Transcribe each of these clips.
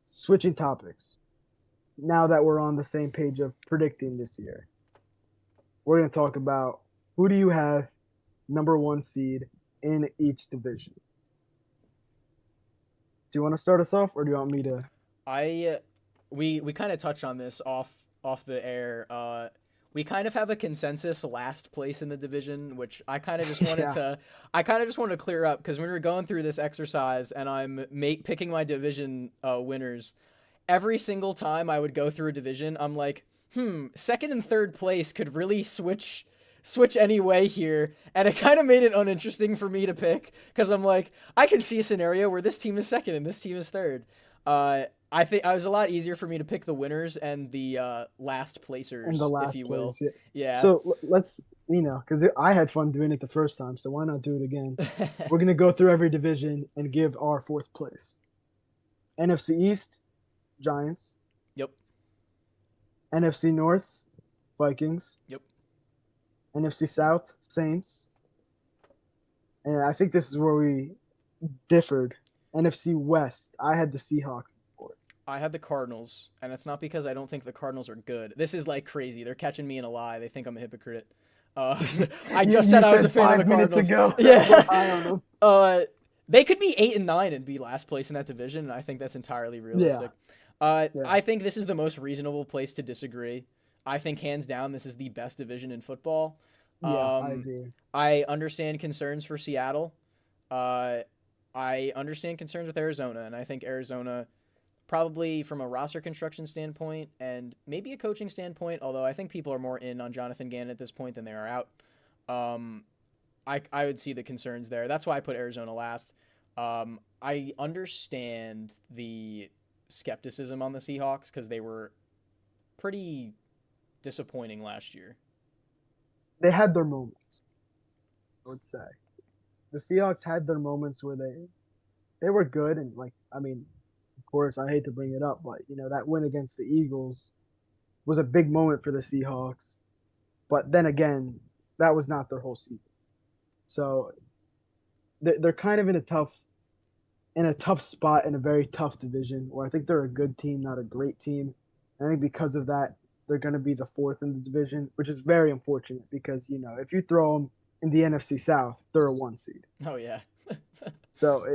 Switching topics. Now that we're on the same page of predicting this year, we're going to talk about who do you have number one seed in each division. Do you want to start us off, or do you want me to? I we kind of touched on this off the air. We kind of have a consensus last place in the division, which Yeah, I kind of just wanted to clear up because when we were going through this exercise and picking my division winners, every single time I would go through a division, I'm like, second and third place could really switch any way here, and it kind of made it uninteresting for me to pick because I'm like, I can see a scenario where this team is second and this team is third. I think it was a lot easier for me to pick the winners and the last in the placers, if last you will. place. Yeah. Yeah. So let's, because I had fun doing it the first time, so why not do it again? We're gonna go through every division and give our fourth place. NFC East, Giants. Yep. NFC North, Vikings. Yep. NFC South, Saints. And I think this is where we differed. NFC West, I had the Seahawks. I had the Cardinals, and it's not because I don't think the Cardinals are good. This is like crazy. They're catching me in a lie. They think I'm a hypocrite. Uh, I You, just you said I was said a fan of the 5 minutes Cardinals. ago. We're Yeah. high on them. They could be 8-9 and be last place in that division, and I think that's entirely Yeah, realistic. yeah, I think this is the most reasonable place to disagree. I think hands down this is the best division in football. yeah. I Um, agree. I understand concerns for Seattle. Uh, I understand concerns with Arizona, and I think Arizona probably from a roster construction standpoint and maybe a coaching standpoint, although I think people are more in on Jonathan Gannon at this point than they are out. Um, I would see the concerns there. That's why I put Arizona last. I understand the skepticism on the Seahawks because they were pretty disappointing last year. They had their moments. I would say the Seahawks had their moments where they were good, and of course, I hate to bring it up, but that win against the Eagles was a big moment for the Seahawks. But then again, that was not their whole season. So they're kind of in a tough spot in a very tough division where I think they're a good team, not a great team. And I think because of that, they're going to be the fourth in the division, which is very unfortunate because if you throw them in the NFC South, they're a one seed. Oh yeah. So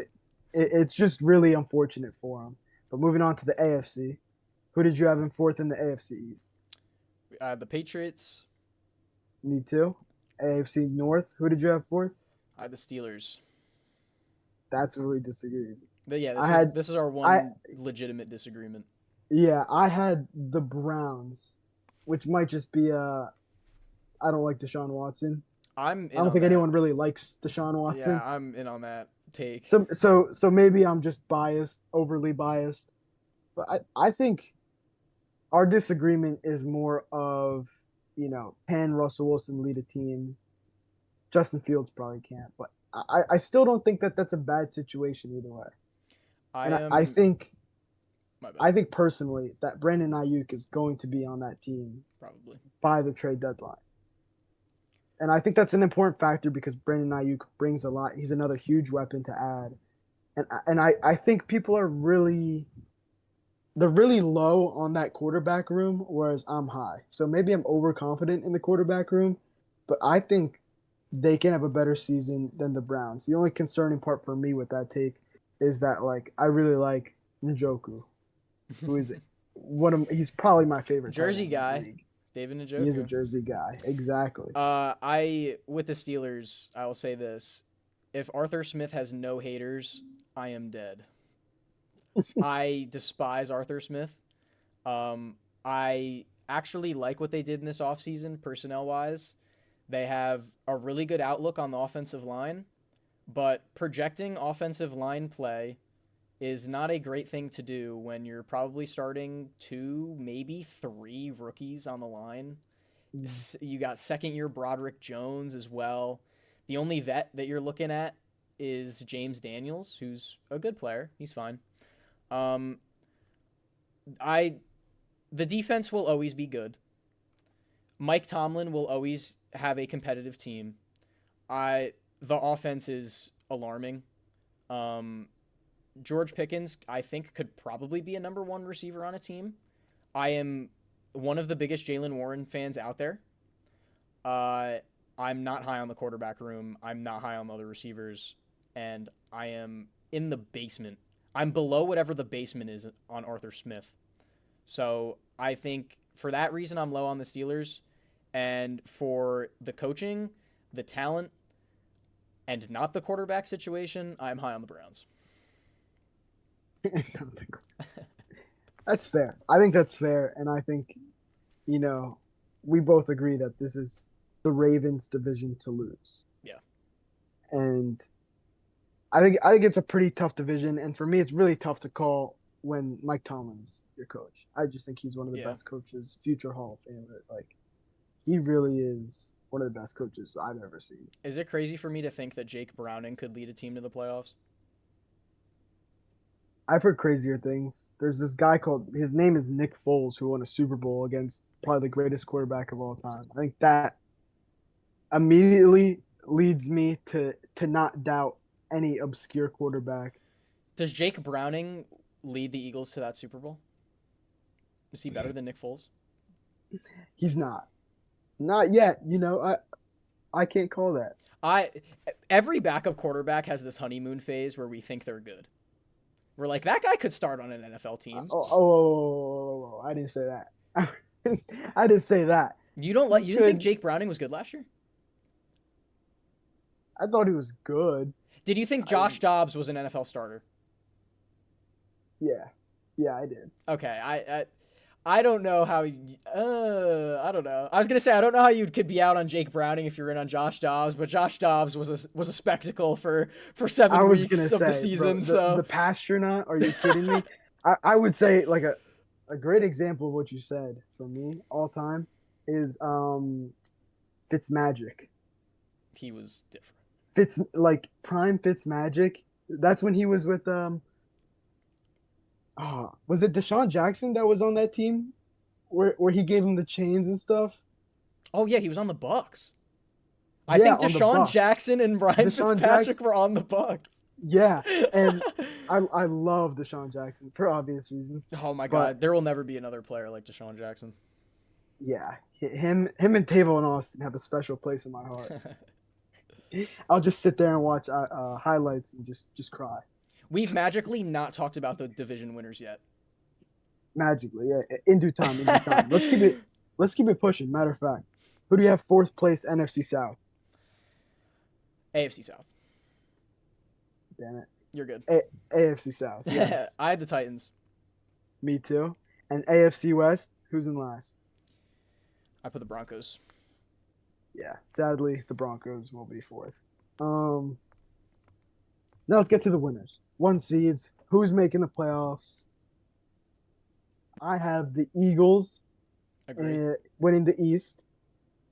it's just really unfortunate for them. But moving on to the AFC, who did you have in fourth in the AFC East? The Patriots. Me too. AFC North, who did you have fourth? I had the Steelers. That's where we disagreed. But yeah, I had this is our I one legitimate disagreement. Yeah, I had the Browns, which might just be I don't like Deshaun Watson. I'm I in don't on think that. anyone really likes Deshaun Yeah, Watson. I'm in on that take. So maybe I'm just biased, overly biased. But I think our disagreement is more of, can Russell Wilson lead a team? Justin Fields probably can't, but I still don't think that that's a bad situation either way. I And I am think my bad. I think personally that Brandon Ayuk is going to be on that team Probably. by the trade deadline. And I think that's an important factor because Brandon Ayuk brings a lot. He's another huge weapon to add. And I think people are they're really low on that quarterback room, whereas I'm high. So maybe I'm overconfident in the quarterback room, but I think they can have a better season than the Browns. The only concerning part for me with that take is that I really like Njoku, who is he's probably my favorite tight Jersey end in the guy, league. David He is a Njoku. Jersey guy, exactly. I with the Steelers, I will say this: if Arthur Smith has no haters, I am dead. I despise Arthur Smith. I actually like what they did in this offseason, personnel wise. They have a really good outlook on the offensive line, but projecting offensive line play is not a great thing to do when you're probably starting two, maybe three rookies on the line. You got second year Broderick Jones as well. The only vet that you're looking at is James Daniels, who's a good player. He's fine. Um, I the defense will always be good. Mike Tomlin will always have a competitive team. The offense is alarming. Um, George Pickens, I think, could probably be a number one receiver on a team. I am one of the biggest Jalen Warren fans out there. Uh, I'm not high on the quarterback room. I'm not high on the other receivers, and I am in the basement. I'm below whatever the basement is on Arthur Smith. So I think for that reason, I'm low on the Steelers, and for the coaching, the talent, and not the quarterback situation, I'm high on the Browns. That's fair. I think that's fair, and I think you know we both agree that this is the Ravens' division to lose, Yeah. and I think it's a pretty tough division, and for me, it's really tough to call when Mike Tomlin's your coach. I just think he's one of the Yeah. best coaches, future Hall of Famer. Like he really is one of the best coaches I've ever seen. Is it crazy for me to think that Jake Browning could lead a team to the playoffs? I've heard crazier things. There's this guy called his name is Nick Foles who won a Super Bowl against probably the greatest quarterback of all time. I think that immediately leads me to not doubt any obscure quarterback. Does Jake Browning lead the Eagles to that Super Bowl? Is he better than Nick Foles? He's not. Not yet. I can't call that. I every backup quarterback has this honeymoon phase where we think they're good. We're like, that guy could start on an NFL team. I didn't say that. I didn't say that. You didn't think Jake Browning was good last year? I thought he was good. Did you think Josh Dobbs was an NFL starter? Yeah. Yeah, I did. Okay, I don't know how. I don't know. I was gonna say I don't know how you could be out on Jake Browning if you're in on Josh Dobbs, but Josh Dobbs was a spectacle for 7 weeks of the season. Bro, the pastronaut. Are you kidding me? I would say like a great example of what you said for me all time is Fitzmagic. He was different. Prime Fitzmagic. That's when he was with was it Deshaun Jackson that was on that team where he gave him the chains and stuff? Oh yeah, he was on the Bucks. I think Deshaun Jackson and Ryan Fitzpatrick were on the Bucks. Yeah, and I love Deshaun Jackson for obvious reasons. Oh my God, there will never be another player like Deshaun Jackson. Yeah, him and Tavon Austin have a special place in my heart. I'll just sit there and watch highlights and just cry. We've magically not talked about the division winners yet. Magically, yeah, in due time. Let's keep it pushing. Matter of fact, who do you have fourth place NFC South? AFC South. Damn it. You're good. AFC South. Yes. I had the Titans. Me too. And AFC West, who's in last? I put the Broncos. Yeah, sadly, the Broncos will be fourth. Now let's get to the winners. 1 seeds. Who's making the playoffs? I have the Eagles winning the East,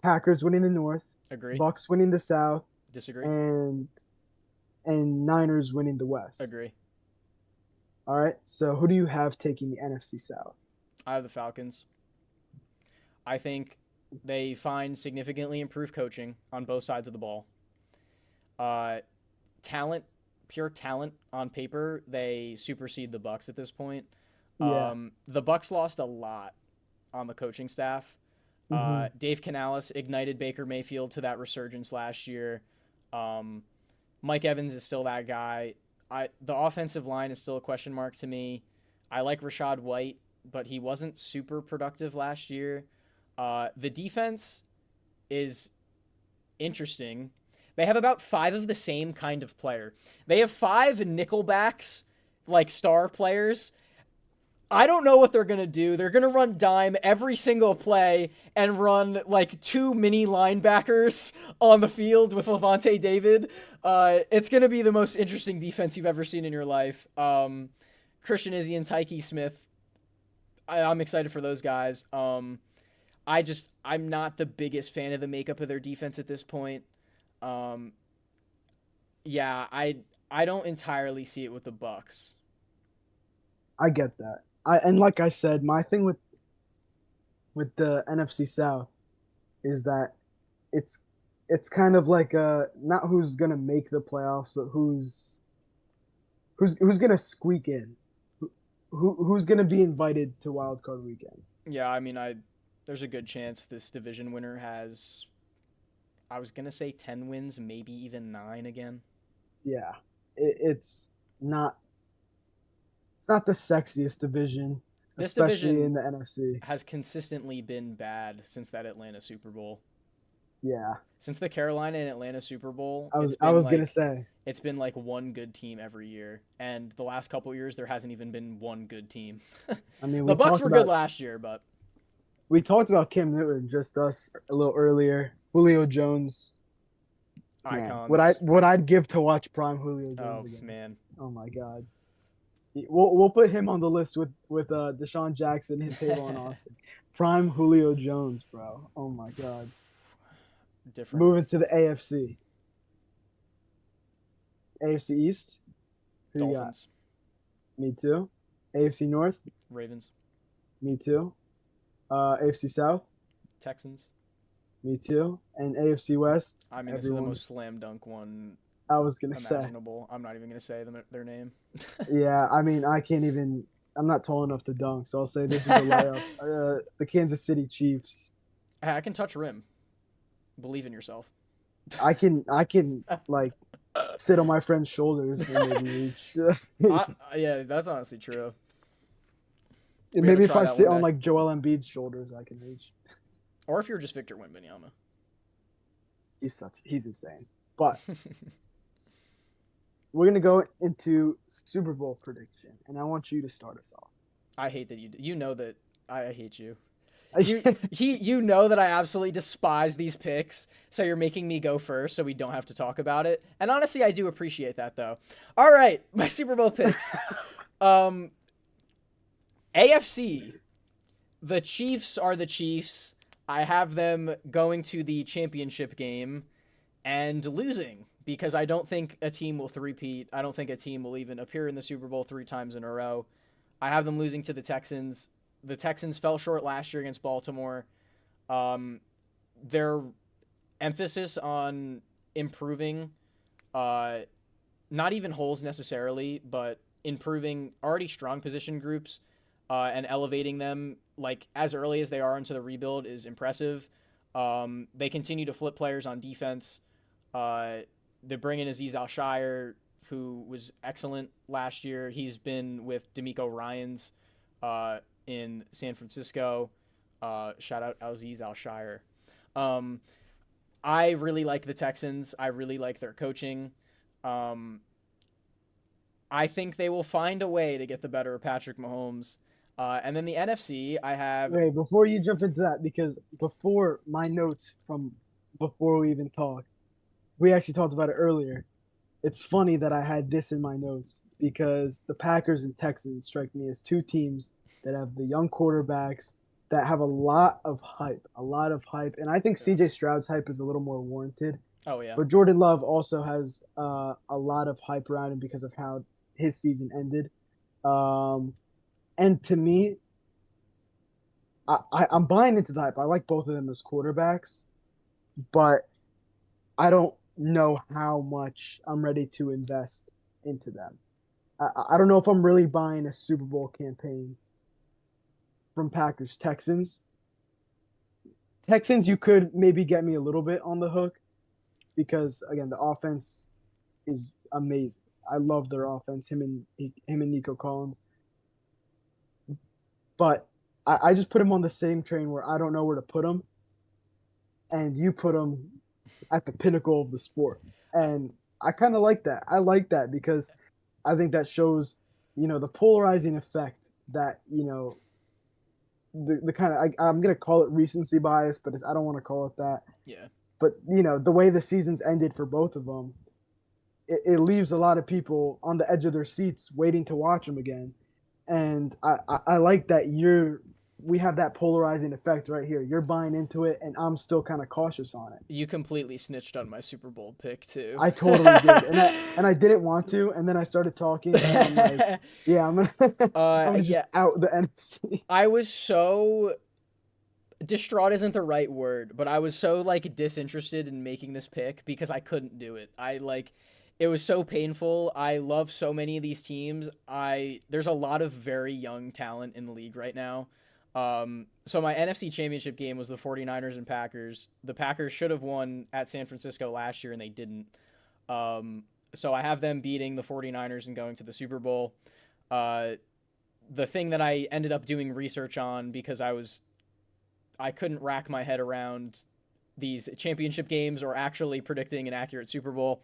Packers winning the North, Agree. Bucks winning the South, Disagree. and Niners winning the West. Agree. All right. So who do you have taking the NFC South? I have the Falcons. I think they find significantly improved coaching on both sides of the ball. Pure talent on paper, they supersede the Bucks at this point. Yeah. The Bucks lost a lot on the coaching staff. Mm-hmm. Dave Canales ignited Baker Mayfield to that resurgence last year. Mike Evans is still that guy. The offensive line is still a question mark to me. I like Rashad White, but he wasn't super productive last year. The defense is interesting. They have about 5 of the same kind of player. They have 5 nickelbacks, like star players. I don't know what they're going to do. They're going to run dime every single play and run like 2 mini linebackers on the field with Levante David. It's going to be the most interesting defense you've ever seen in your life. Christian Izzy and Tyke Smith. I'm excited for those guys. I'm not the biggest fan of the makeup of their defense at this point. I don't entirely see it with the Bucks. I get that. And like I said, my thing with the NFC South is that it's kind of like not who's gonna make the playoffs, but who's who's gonna squeak in? Who's gonna be invited to Wild Card Weekend? Yeah, I mean, there's a good chance this division winner has. I was gonna say 10 wins, maybe even 9 again. Yeah, it's not it's not the sexiest division, This especially division in the NFC. has consistently been bad since that Atlanta Super Bowl. Yeah, Since the Carolina and Atlanta Super Bowl, I it's was I been was gonna like say. it's been like one good team every year, and the last couple years there hasn't even been one good team. I mean, The Bucks were good last year, but we talked about Cam Newton, just us a little earlier. Julio Jones, man, icons. what I'd give to watch prime Julio Jones Oh again. man, Oh my God, we'll put him on the list with Deshaun Jackson and Tavon Austin. Prime Julio Jones, bro. Oh my God. different. Moving to the AFC. AFC East. Who you got? Dolphins, Me too. AFC North. Ravens, Me too. AFC South. Texans. Me too. And AFC West. I mean, this is the Everyone. most slam dunk one I was gonna say. imaginable. I'm not even gonna say their name. Yeah, I mean, I can't even. I'm not tall enough to dunk, so I'll say this is a layup. The Kansas City Chiefs. Hey, I can touch rim. Believe in yourself. I can like sit on my friend's shoulders and maybe reach. Yeah, that's honestly true. We got to Maybe if try I that sit one on day. like Joel Embiid's shoulders, I can reach. Or if you're just Victor Wembanyama. He's insane. But we're gonna go into Super Bowl prediction, and I want you to start us off. I hate that you know that I hate you. You know that I absolutely despise these picks, so you're making me go first so we don't have to talk about it. And honestly, I do appreciate that though. All right, my Super Bowl picks. AFC. The Chiefs are the Chiefs. I have them going to the championship game and losing because I don't think a team will three-peat. I don't think a team will even appear in the Super Bowl 3 times in a row. I have them losing to the Texans. The Texans fell short last year against Baltimore. Their emphasis on improving, not even holes necessarily, but improving already strong position groups and elevating them like as early as they are into the rebuild is impressive. They continue to flip players on defense. They bring in Aziz Al-Shire, who was excellent last year. He's been with D'Amico Ryans in San Francisco. Shout out Aziz Al-Shire. I really like the Texans. I really like their coaching. I think they will find a way to get the better of Patrick Mahomes. And then the NFC, I have. Wait, before you jump into that, because before my notes from before we even talked, we actually talked about it earlier. It's funny that I had this in my notes because the Packers and Texans strike me as two teams that have the young quarterbacks that have a lot of hype, and I think CJ Stroud's hype is a little more warranted. Oh yeah. But Jordan Love also has a lot of hype around him because of how his season ended. And to me, I'm buying into the hype. I like both of them as quarterbacks, but I don't know how much I'm ready to invest into them. I don't know if I'm really buying a Super Bowl campaign from Packers. Texans, you could maybe get me a little bit on the hook because again, the offense is amazing. I love their offense. Him and Nico Collins. But I just put him on the same train where I don't know where to put him, and you put him at the pinnacle of the sport. And I kind of like that. I like that because I think that shows, the polarizing effect that, the kind of, I'm going to call it recency bias, but I don't want to call it that. Yeah. But, the way the seasons ended for both of them, it leaves a lot of people on the edge of their seats waiting to watch them again. And I like that we have that polarizing effect right here. You're buying into it, and I'm still kind of cautious on it. You completely snitched on my Super Bowl pick too. I totally did, and I didn't want to, and then I started talking, and I'm like, yeah, I'm gonna just out the NFC. I was so distraught isn't the right word, but I was so like disinterested in making this pick because I couldn't do it. It was so painful. I love so many of these teams. There's a lot of very young talent in the league right now. So my NFC Championship game was the 49ers and Packers. The Packers should have won at San Francisco last year and they didn't. So I have them beating the 49ers and going to the Super Bowl. The thing that I ended up doing research on because I couldn't rack my head around these championship games or actually predicting an accurate Super Bowl.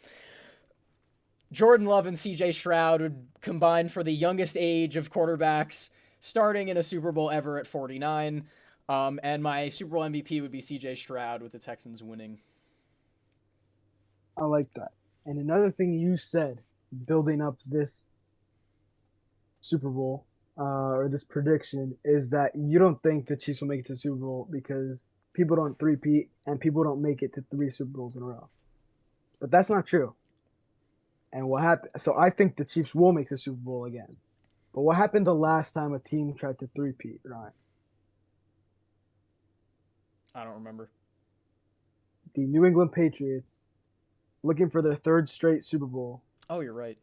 Jordan Love and CJ Stroud would combine for the youngest age of quarterbacks starting in a Super Bowl ever at 49. And my Super Bowl MVP would be CJ Stroud with the Texans winning. I like that. And another thing you said, building up this Super Bowl or this prediction, is that you don't think the Chiefs will make it to the Super Bowl because people don't three-peat and people don't make it to 3 Super Bowls in a row. But that's not true. And what happened? So I think the Chiefs will make the Super Bowl again. But what happened the last time a team tried to three-peat, Ryan? I don't remember. The New England Patriots, looking for their 3rd straight Super Bowl, Oh, you're right.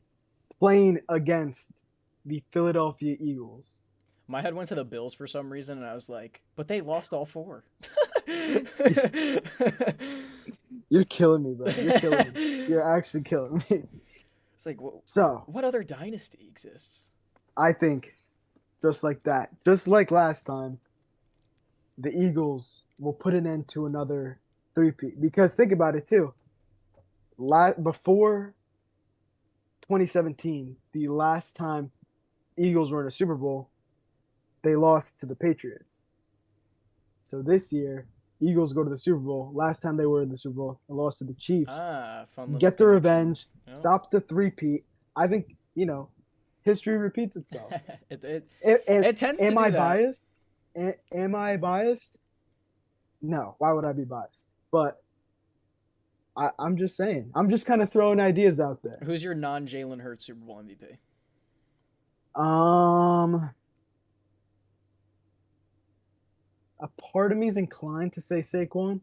playing against the Philadelphia Eagles. My head went to the Bills for some reason, and I was like, but they lost all 4. You're killing me, bro. You're killing me. You're actually killing me. It's like, So, what other dynasty exists? I think, just like that, just like last time, the Eagles will put an end to another three-peat. Because think about it, too. Before 2017, the last time Eagles were in a Super Bowl, they lost to the Patriots. So this year, Eagles go to the Super Bowl. Last time they were in the Super Bowl, they lost to the Chiefs. Fun little Get the connection. revenge. Yep. Stop the three-peat. I think, history repeats itself. It tends to do that. Biased? Am I biased? No. Why would I be biased? But I'm just saying. I'm just kind of throwing ideas out there. Who's your non-Jalen Hurts Super Bowl MVP? A part of me is inclined to say Saquon.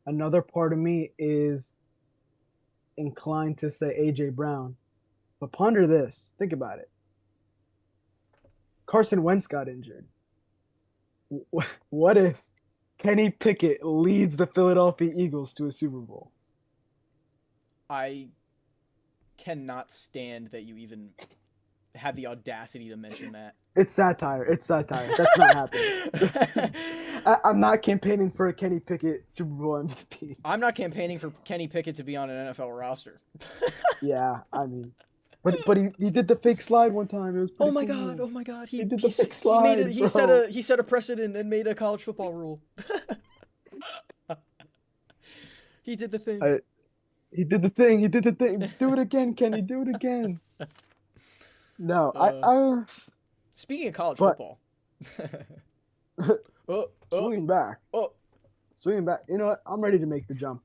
Another part of me is inclined to say A.J. Brown. But ponder this. Think about it. Carson Wentz got injured. What if Kenny Pickett leads the Philadelphia Eagles to a Super Bowl? I cannot stand that you even had the audacity to mention that. It's satire. That's not happening. I'm not campaigning for a Kenny Pickett Super Bowl MVP. I'm not campaigning for Kenny Pickett to be on an NFL roster. Yeah, I mean, but he did the fake slide one time. It was pretty cool. Oh my god! He did the fake slide. He set a precedent and made a college football rule. He did the thing. He did the thing. Do it again, Kenny. Do it again. No, I Speaking of college football. swinging back. You know what? I'm ready to make the jump.